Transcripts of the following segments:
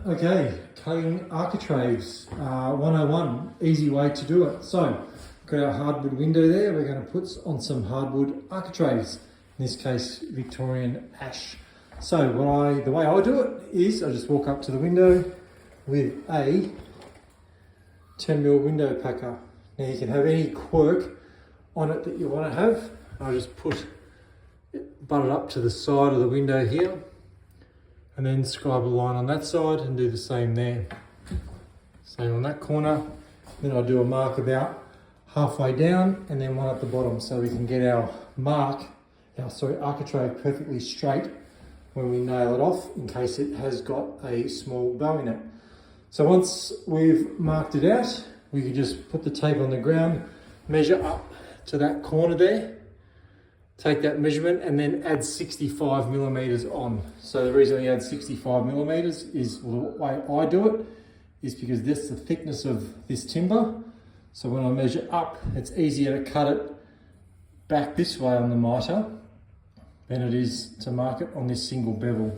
Okay, cutting architraves 101, easy way to do it. So, got our hardwood window there, we're going to put on some hardwood architraves, in this case Victorian ash. So the way I do it is I just walk up to the window with a 10mm window packer. Now you can have any quirk on it that you want to have. I just butt it up to the side of the window here, and then scribe a line on that side and do the same there. Same on that corner. Then I'll do a mark about halfway down and then one at the bottom, so we can get our architrave perfectly straight when we nail it off, in case it has got a small bow in it. So once we've marked it out, we can just put the tape on the ground, measure up to that corner there, take that measurement and then add 65mm on. So the reason we add 65mm is, well, the way I do it is because this is the thickness of this timber. So when I measure up, it's easier to cut it back this way on the mitre than it is to mark it on this single bevel.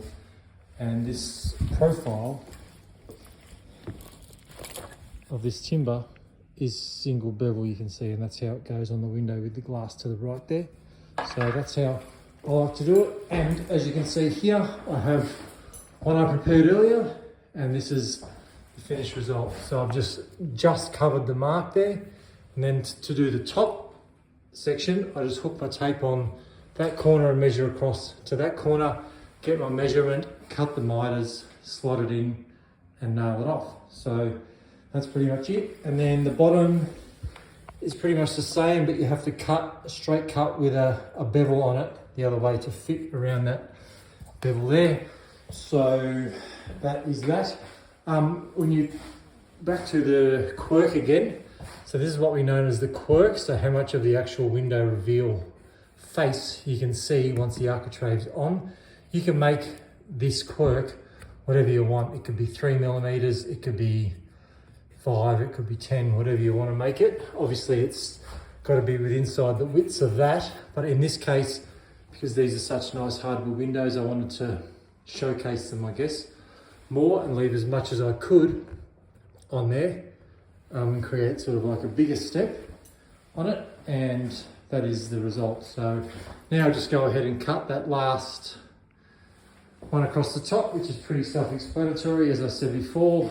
And this profile of this timber is single bevel, you can see, and that's how it goes on the window with the glass to the right there. So that's how I like to do it. And as you can see here, I have one I prepared earlier, and this is the finished result. So I've just covered the mark there, and then to do the top section, I just hook my tape on that corner and measure across to that corner, get my measurement, cut the miters, slot it in and nail it off. So that's pretty much it. And then the bottom is pretty much the same, but you have to cut a straight cut with a bevel on it the other way to fit around that bevel there. So that is that. When you back to the quirk again, so this is what we know as the quirk, so how much of the actual window reveal face you can see once the architrave's on. You can make this quirk whatever you want. It could be 3mm, it could be 5, it could be 10, whatever you want to make it. Obviously it's got to be within inside the widths of that, but in this case, because these are such nice hardwood windows, I wanted to showcase them, I guess, more and leave as much as I could on there, and create sort of like a bigger step on it, and that is the result. So now I'll just go ahead and cut that last one across the top, which is pretty self-explanatory. As I said before,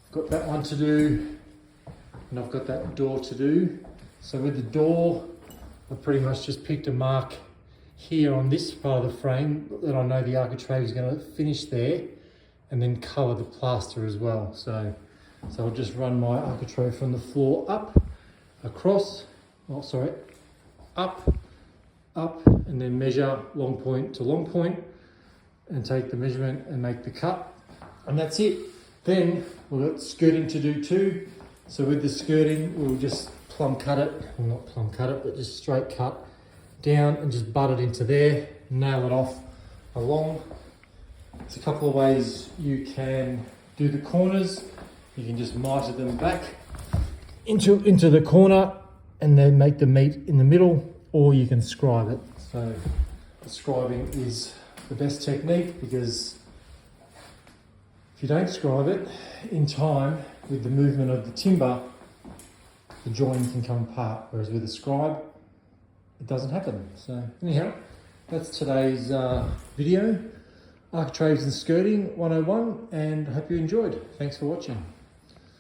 I've got that one to do, and I've got that door to do. So with the door, I pretty much just picked a mark here on this part of the frame that I know the architrave is going to finish there, and then cover the plaster as well. So I'll just run my architrave from the floor up, across, up, and then measure long point to long point, and take the measurement and make the cut, and that's it. Then we've got skirting to do too. So with the skirting, we'll just plumb cut it, well, not plumb cut it, but just straight cut down and just butt it into there, nail it off along. There's a couple of ways you can do the corners. You can just mitre them back into the corner and then make them meet in the middle, or you can scribe it. So the scribing is the best technique, because if you don't scribe it in time with the movement of the timber, the join can come apart, whereas with a scribe, it doesn't happen. So anyhow, that's today's video, Architraves and Skirting 101, and I hope you enjoyed. Thanks for watching.